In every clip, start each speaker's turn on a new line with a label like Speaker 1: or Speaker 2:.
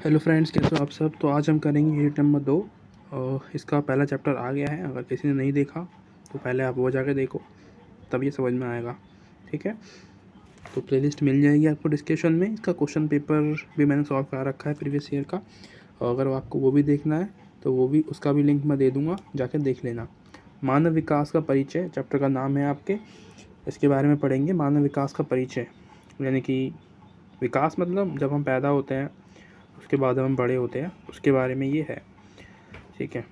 Speaker 1: Hello friends, कैसे हो आप सब। तो आज हम करेंगे यूनिट नंबर 2। इसका पहला चैप्टर आ गया है। अगर किसी ने नहीं देखा तो पहले आप वो जाके देखो, तब ये समझ में आएगा। ठीक है, तो प्लेलिस्ट मिल जाएगी आपको डिस्क्रिप्शन में। इसका क्वेश्चन पेपर भी मैंने सॉल्व करा रखा है प्रीवियस ईयर का, और अगर आपको वो भी देखना है तो वो भी, उसका भी लिंक मैं दे दूँगा, जाके देख लेना। मानव विकास का परिचय चैप्टर का नाम है आपके। इसके बारे में पढ़ेंगे, मानव विकास का परिचय, यानी कि विकास मतलब जब हम पैदा होते हैं उसके बाद हम बड़े होते हैं, उसके बारे में ये है। ठीक है,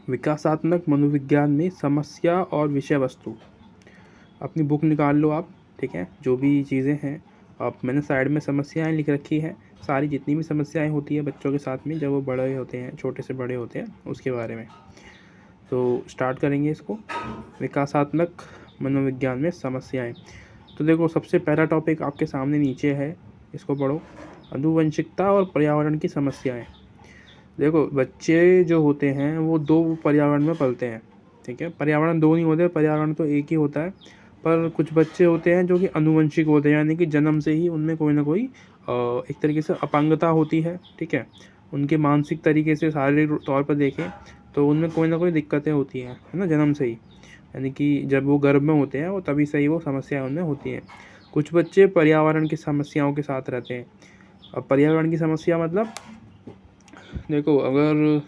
Speaker 1: विकासात्मक मनोविज्ञान में समस्या और विषय वस्तु। अपनी बुक निकाल लो आप। ठीक है, जो भी चीज़ें हैं आप, मैंने साइड में समस्याएं लिख रखी हैं, सारी जितनी भी समस्याएं होती है बच्चों के साथ में जब वो बड़े होते हैं, छोटे से बड़े होते हैं, उसके बारे में। तो स्टार्ट करेंगे इसको। विकासात्मक मनोविज्ञान में समस्याएं। तो देखो, सबसे पहला टॉपिक आपके सामने नीचे है, इसको पढ़ो। आनुवंशिकता और पर्यावरण की समस्याएं। देखो, बच्चे जो होते हैं वो दो पर्यावरण में पलते हैं। ठीक है, पर्यावरण दो नहीं होते, पर्यावरण तो एक ही होता है। पर कुछ बच्चे होते हैं जो कि आनुवंशिक होते हैं, यानी कि जन्म से ही उनमें कोई ना कोई एक तरीके से अपंगता होती है। ठीक है, उनके मानसिक तरीके से, शारीरिक तौर पर देखें तो उनमें कोई ना कोई दिक्कतें होती हैं, है ना, जन्म से ही। यानी कि जब वो गर्भ में होते हैं वो तभी से ही वो समस्याएं उनमें होती हैं। कुछ बच्चे पर्यावरण की समस्याओं के साथ रहते हैं। अब पर्यावरण की समस्या मतलब, देखो, अगर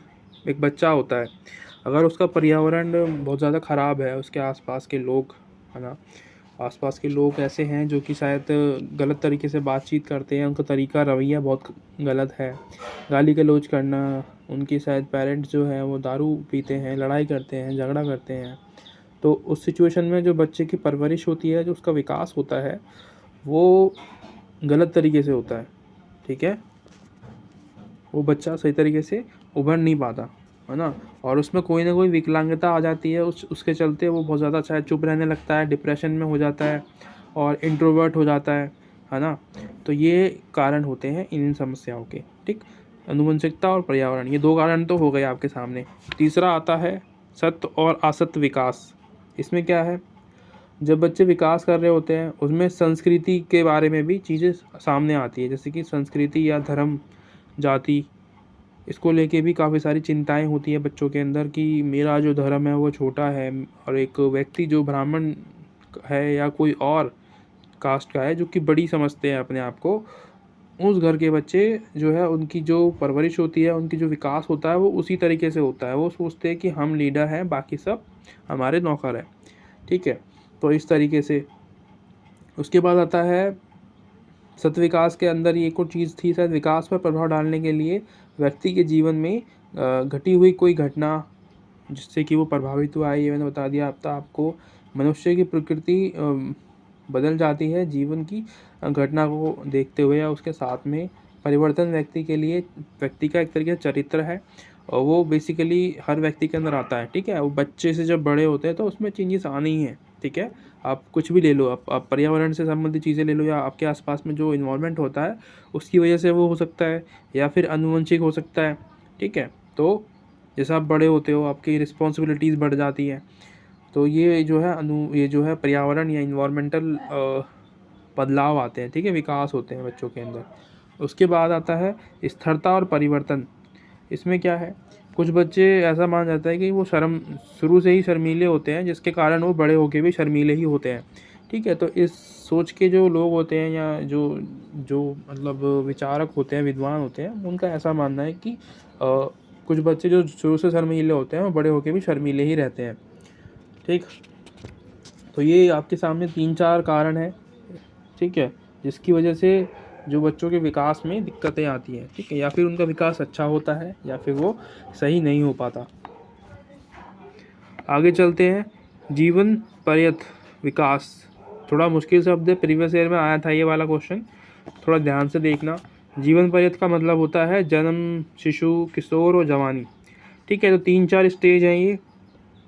Speaker 1: एक बच्चा होता है, अगर उसका पर्यावरण बहुत ज़्यादा ख़राब है, उसके आसपास के लोग, है ना, आसपास के लोग ऐसे हैं जो कि शायद गलत तरीके से बातचीत करते हैं, उनका तरीका रवैया बहुत गलत है, गाली गलौज करना, उनके शायद पेरेंट्स जो हैं वो दारू पीते हैं, लड़ाई करते हैं, झगड़ा करते हैं, तो उस सिचुएशन में जो बच्चे की परवरिश होती है, जो उसका विकास होता है, वो गलत तरीके से होता है। ठीक है, वो बच्चा सही तरीके से उभर नहीं पाता, है ना, और उसमें कोई ना कोई विकलांगता आ जाती है। उसके चलते वो बहुत ज़्यादा शायद चुप रहने लगता है, डिप्रेशन में हो जाता है और इंट्रोवर्ट हो जाता है ना। तो ये कारण होते हैं इन समस्याओं के। ठीक, आनुवंशिकता और पर्यावरण, ये दो कारण तो हो गए आपके सामने। तीसरा आता है सत्य और असत्य विकास। इसमें क्या है, जब बच्चे विकास कर रहे होते हैं उसमें संस्कृति के बारे में भी चीज़ें सामने आती है, जैसे कि संस्कृति या धर्म, जाति, इसको लेके भी काफ़ी सारी चिंताएं होती है बच्चों के अंदर कि मेरा जो धर्म है वो छोटा है, और एक व्यक्ति जो ब्राह्मण है या कोई और कास्ट का है जो कि बड़ी समझते हैं अपने आप को, उस घर के बच्चे जो है, उनकी जो परवरिश होती है, उनकी जो विकास होता है वो उसी तरीके से होता है। वो सोचते हैं कि हम लीडर हैं, बाकी सब हमारे नौकर हैं। ठीक है, तो इस तरीके से। उसके बाद आता है सत्य विकास के अंदर ये एक और चीज़ थी शायद, विकास पर प्रभाव डालने के लिए व्यक्ति के जीवन में घटी हुई कोई घटना जिससे कि वो प्रभावित हुआ है, ये मैंने बता दिया आपको। मनुष्य की प्रकृति बदल जाती है जीवन की घटना को देखते हुए, या उसके साथ में परिवर्तन व्यक्ति के लिए, व्यक्ति का एक तरीके से चरित्र है, और वो बेसिकली हर व्यक्ति के अंदर आता है। ठीक है, वो बच्चे से जब बड़े होते हैं तो उसमें चेंजेस आने ही हैं। ठीक है, आप कुछ भी ले लो, आप पर्यावरण से संबंधित चीज़ें ले लो, या आपके आसपास में जो इन्वायरमेंट होता है उसकी वजह से वो हो सकता है, या फिर आनुवंशिक हो सकता है। ठीक है, तो जैसे आप बड़े होते हो आपकी रिस्पॉन्सिबिलिटीज़ बढ़ जाती हैं, तो ये जो है ये जो है पर्यावरण या इन्वायरमेंटल बदलाव आते हैं। ठीक है, विकास होते हैं बच्चों के अंदर। उसके बाद आता है स्थिरता और परिवर्तन। इसमें क्या है, कुछ बच्चे ऐसा मान जाता है कि वो शुरू से ही शर्मीले होते हैं, जिसके कारण वो बड़े होके भी शर्मीले ही होते हैं। ठीक है, तो इस सोच के जो लोग होते हैं, या जो जो मतलब विचारक होते हैं, विद्वान होते हैं, उनका ऐसा मानना है कि कुछ बच्चे जो शुरू से शर्मीले होते हैं वो बड़े होके भी शर्मीले ही रहते हैं। ठीक, तो ये आपके सामने 3-4 कारण हैं। ठीक है, जिसकी वजह से जो बच्चों के विकास में दिक्कतें आती हैं। ठीक है, या फिर उनका विकास अच्छा होता है या फिर वो सही नहीं हो पाता। आगे चलते हैं, जीवन पर्यत विकास। थोड़ा मुश्किल शब्द है, प्रीवियस ईयर में आया था ये वाला क्वेश्चन, थोड़ा ध्यान से देखना। जीवन पर्यत का मतलब होता है जन्म, शिशु, किशोर और जवानी। ठीक है, तो 3-4 स्टेज हैं ये।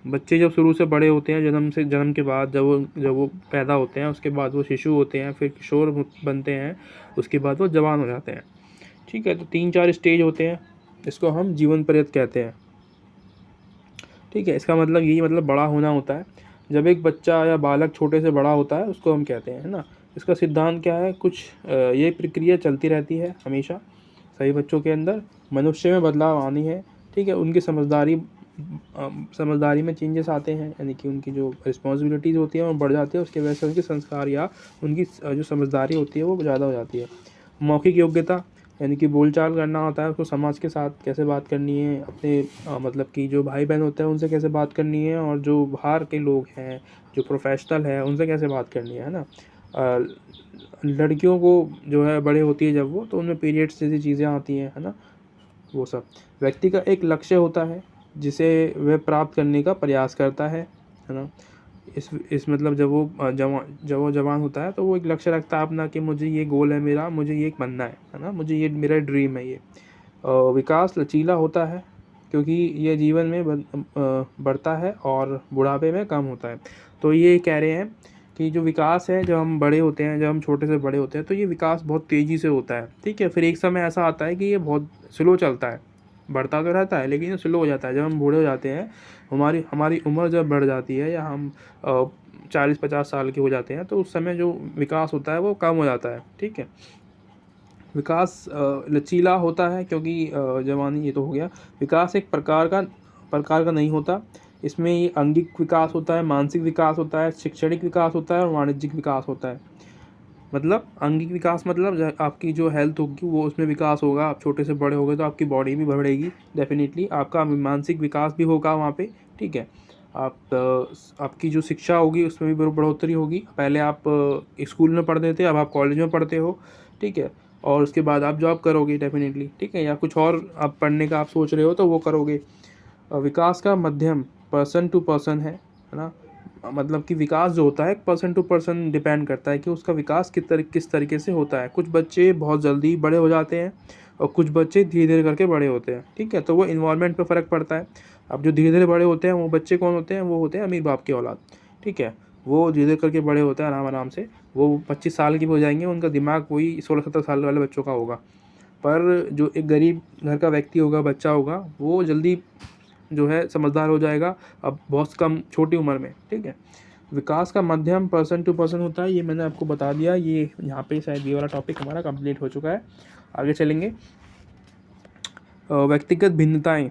Speaker 1: बच्चे जब शुरू से बड़े होते हैं, जन्म के बाद जब वो पैदा होते हैं, उसके बाद वो शिशु होते हैं, फिर किशोर बनते हैं, उसके बाद वो जवान हो जाते हैं। ठीक है, तो 3-4 स्टेज होते हैं, इसको हम जीवन पर्यंत कहते हैं। ठीक है, इसका मतलब यही, मतलब बड़ा होना होता है। जब एक बच्चा या बालक छोटे से बड़ा होता है उसको हम कहते हैं, है ना। इसका सिद्धांत क्या है, कुछ ये प्रक्रिया चलती रहती है हमेशा। सभी बच्चों के अंदर मनुष्य में बदलाव आनी है, ठीक है। उनकी समझदारी में चेंजेस आते हैं, यानी कि उनकी जो रिस्पॉन्सिबिलिटीज़ होती हैं वो बढ़ जाती है, उसकी वजह से उनके संस्कार या उनकी जो समझदारी होती है वो ज़्यादा हो जाती है। मौखिक योग्यता, यानी कि बोलचाल करना होता है उसको, समाज के साथ कैसे बात करनी है, अपने मतलब कि जो भाई बहन होते हैं उनसे कैसे बात करनी है, और जो बाहर के लोग हैं जो प्रोफेशनल है उनसे कैसे बात करनी है ना। लड़कियों को जो है बड़े होती है जब वो, तो उनमें पीरियड्स जैसी चीज़ें आती हैं, है ना, वो सब। व्यक्ति का एक लक्ष्य होता है जिसे वह प्राप्त करने का प्रयास करता है ना। इस मतलब जब वो जवान होता है तो वो एक लक्ष्य रखता है अपना कि मुझे ये गोल है मेरा, मुझे ये बनना है ना, मुझे ये मेरा ड्रीम है ये। विकास लचीला होता है क्योंकि ये जीवन में बढ़ता है और बुढ़ापे में कम होता है। तो ये कह रहे हैं कि जो विकास है, जब हम बड़े होते हैं, जब हम छोटे से बड़े होते हैं तो ये विकास बहुत तेज़ी से होता है, ठीक है। फिर एक समय ऐसा आता है कि ये बहुत स्लो चलता है, बढ़ता तो रहता है लेकिन ये स्लो हो जाता है। जब हम बूढ़े हो जाते हैं, हमारी हमारी उम्र जब बढ़ जाती है, या हम 40-50 साल के हो जाते हैं, तो उस समय जो विकास होता है वो कम हो जाता है, ठीक है। विकास लचीला होता है क्योंकि जवानी, ये तो हो गया। विकास एक प्रकार का नहीं होता, इसमें ये अंगिक विकास होता है, मानसिक विकास होता है, शैक्षणिक विकास होता है और वाणिज्यिक विकास होता है। मतलब अंगिक विकास मतलब आपकी जो हेल्थ होगी वो उसमें विकास होगा, आप छोटे से बड़े हो गए तो आपकी बॉडी भी बढ़ेगी डेफिनेटली, आपका मानसिक विकास भी होगा वहाँ पे, ठीक है। आपकी जो शिक्षा होगी उसमें भी बढ़ोतरी होगी। पहले आप स्कूल में पढ़ते थे, अब आप कॉलेज में पढ़ते हो, ठीक है। और उसके बाद आप जॉब करोगे डेफिनेटली, ठीक है, या कुछ और आप पढ़ने का आप सोच रहे हो तो वो करोगे। विकास का मध्यम पर्सन टू पर्सन है ना। मतलब कि विकास जो होता है पर्सन टू पर्सन डिपेंड करता है कि उसका विकास किस तरीके से होता है। कुछ बच्चे बहुत जल्दी बड़े हो जाते हैं और कुछ बच्चे धीरे धीरे करके बड़े होते हैं, ठीक है। तो वो इन्वायरमेंट पे फ़र्क पड़ता है। अब जो धीरे धीरे बड़े होते हैं वो बच्चे कौन होते हैं, वो होते हैं अमीर बाप की औलाद, ठीक है। वो धीरे धीरे करके बड़े होते हैं आराम आराम से, वो 25 साल के भी हो जाएंगे, उनका दिमाग वही 16-17 साल वाले बच्चों का होगा। पर जो एक गरीब घर का व्यक्ति होगा, बच्चा होगा, वो जल्दी जो है समझदार हो जाएगा, अब बहुत कम छोटी उम्र में, ठीक है। विकास का मध्यम पर्सन टू पर्सन होता है, ये मैंने आपको बता दिया। ये यहाँ पे शायद ये वाला टॉपिक हमारा कंप्लीट हो चुका है। आगे चलेंगे। व्यक्तिगत भिन्नताएं,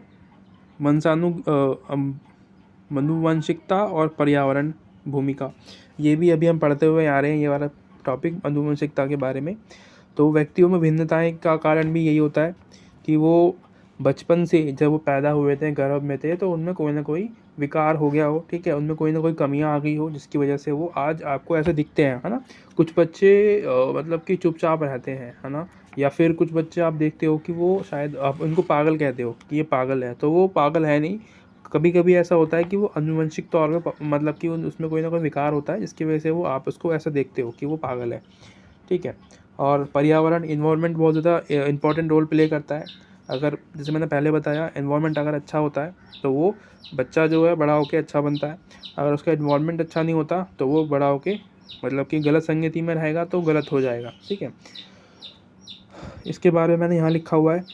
Speaker 1: मनुवंशिकता और पर्यावरण भूमिका, ये भी अभी हम पढ़ते हुए आ रहे हैं, ये वाला टॉपिक अनुवंशिकता के बारे में। तो व्यक्तियों में भिन्नताएं का कारण भी यही होता है कि वो बचपन से जब वो पैदा हुए थे, गर्भ में थे, तो उनमें कोई ना कोई विकार हो गया हो, ठीक है, उनमें कोई ना कोई कमियां आ गई हो जिसकी वजह से वो आज आपको ऐसे दिखते हैं, है ना। कुछ बच्चे मतलब कि चुपचाप रहते हैं, है ना। या फिर कुछ बच्चे आप देखते हो कि वो शायद आप उनको पागल कहते हो कि ये पागल है, तो वो पागल है नहीं। कभी कभी ऐसा होता है कि वो आनुवंशिक तौर पे मतलब कि उसमें कोई ना कोई विकार होता है जिसकी वजह से वो आप उसको ऐसा देखते हो कि वो पागल है, ठीक है। और पर्यावरण, इन्वायरमेंट बहुत ज़्यादा इंपॉर्टेंट रोल प्ले करता है। अगर जैसे मैंने पहले बताया, इन्वायरमेंट अगर अच्छा होता है तो वो बच्चा जो है बड़ा होके अच्छा बनता है। अगर उसका इन्वायरमेंट अच्छा नहीं होता तो वो बड़ा होके मतलब कि गलत संगति में रहेगा तो गलत हो जाएगा, ठीक है। इसके बारे में मैंने यहाँ लिखा हुआ है,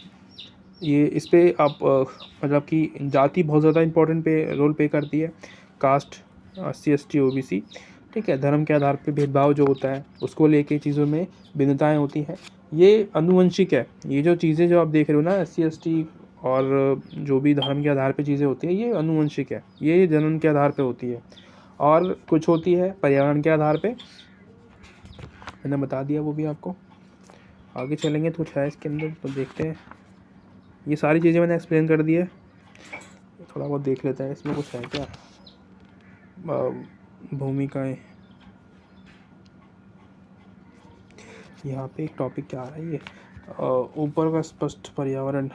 Speaker 1: ये इस पे आप मतलब कि जाति बहुत ज़्यादा इंपॉर्टेंट रोल प्ले करती है। कास्ट, SC ST OBC, ठीक है। धर्म के आधार पे भेदभाव जो होता है उसको लेके चीज़ों में भिन्नताएं होती हैं, ये आनुवंशिक है। ये जो चीज़ें जो आप देख रहे हो ना, SC ST और जो भी धर्म के आधार पे चीज़ें होती हैं, ये आनुवंशिक है, ये जन्म के आधार पे होती है। और कुछ होती है पर्यावरण के आधार पे, मैंने बता दिया वो भी आपको। आगे चलेंगे तो कुछ है इसके अंदर तो देखते हैं। ये सारी चीज़ें मैंने एक्सप्लेन कर दी है, थोड़ा बहुत देख लेते हैं इसमें कुछ है क्या। भूमिकाएं, यहाँ पे एक टॉपिक क्या आ रहा है, ये ऊपर का स्पष्ट पर्यावरण,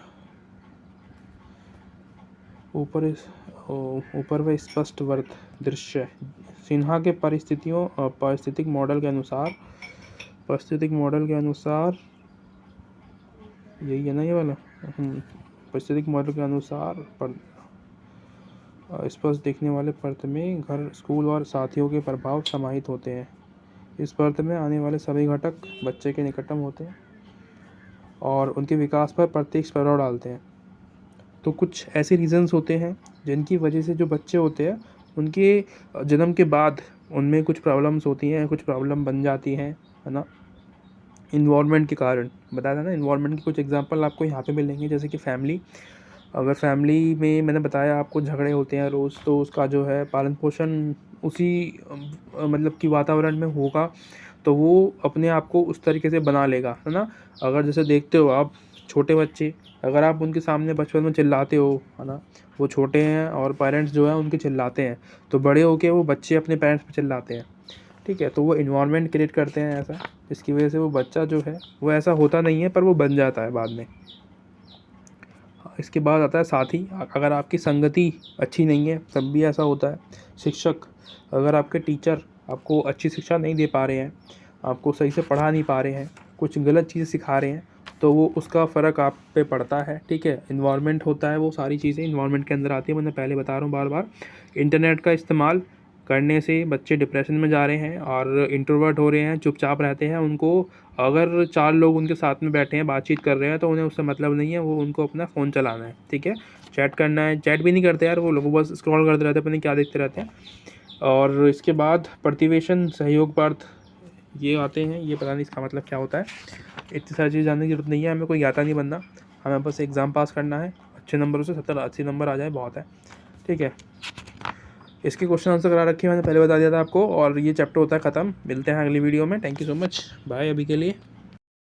Speaker 1: ऊपर व स्पष्ट वर्त दृश्य। सिन्हा के पारिस्थितिक मॉडल के अनुसार यही है ना ये वाला। पारिस्थितिक मॉडल के अनुसार स्पष्ट दिखने वाले परत में घर, स्कूल और साथियों के प्रभाव समाहित होते हैं। इस परत में आने वाले सभी घटक बच्चे के निकटतम होते हैं और उनके विकास पर प्रत्यक्ष प्रभाव डालते हैं। तो कुछ ऐसे रीज़न्स होते हैं जिनकी वजह से जो बच्चे होते हैं उनके जन्म के बाद उनमें कुछ प्रॉब्लम्स होती हैं, कुछ प्रॉब्लम बन जाती हैं, है ना। इन्वायरमेंट के कारण बताया था ना, इन्वायरमेंट के कुछ एग्जांपल आपको यहाँ पे मिलेंगे, जैसे कि फैमिली। अगर फैमिली में मैंने बताया आपको झगड़े होते हैं रोज़, तो उसका जो है पालन पोषण उसी मतलब कि वातावरण में होगा, तो वो अपने आप को उस तरीके से बना लेगा, है ना। अगर जैसे देखते हो आप छोटे बच्चे, अगर आप उनके सामने बचपन में चिल्लाते हो, है ना, वो छोटे हैं और पेरेंट्स जो है उनके चिल्लाते हैं, तो बड़े होके वो बच्चे अपने पेरेंट्स पे चिल्लाते हैं, ठीक है। तो वो इन्वायरमेंट क्रिएट करते हैं ऐसा, जिसकी वजह से वो बच्चा जो है वो ऐसा होता नहीं है, पर वो बन जाता है बाद में। इसके बाद आता है साथी। अगर आपकी संगति अच्छी नहीं है तब भी ऐसा होता है। शिक्षक, अगर आपके टीचर आपको अच्छी शिक्षा नहीं दे पा रहे हैं, आपको सही से पढ़ा नहीं पा रहे हैं, कुछ गलत चीज़ें सिखा रहे हैं, तो वो उसका फ़र्क आप पे पड़ता है, ठीक है। इन्वायरमेंट होता है, वो सारी चीज़ें इन्वायरमेंट के अंदर आती है। मैं पहले बता रहा हूँ बार बार, इंटरनेट का इस्तेमाल करने से बच्चे डिप्रेशन में जा रहे हैं और इंट्रोवर्ट हो रहे हैं, चुपचाप रहते हैं। उनको अगर 4 लोग उनके साथ में बैठे हैं, बातचीत कर रहे हैं, तो उन्हें उससे मतलब नहीं है, वो उनको अपना फ़ोन चलाना है, ठीक है। चैट करना है, चैट भी नहीं करते यार वो लोग, बस स्क्रॉल करते रहते हैं, पता नहीं क्या देखते रहते हैं। और इसके बाद प्रतिवेशन सहयोगपार्थ ये आते हैं, ये पता नहीं इसका मतलब क्या होता है। इतनी सारी चीज़ जानने की ज़रूरत नहीं है, हमें कोई ज्ञाता नहीं बनना, हमें बस एग्ज़ाम पास करना है, अच्छे नंबरों से 70-80 नंबर आ जाए बहुत है, ठीक है। इसके क्वेश्चन आंसर करा रखे हैं, मैंने पहले बता दिया था आपको, और ये चैप्टर होता है ख़त्म। मिलते हैं अगली वीडियो में। Thank you so much, bye अभी के लिए।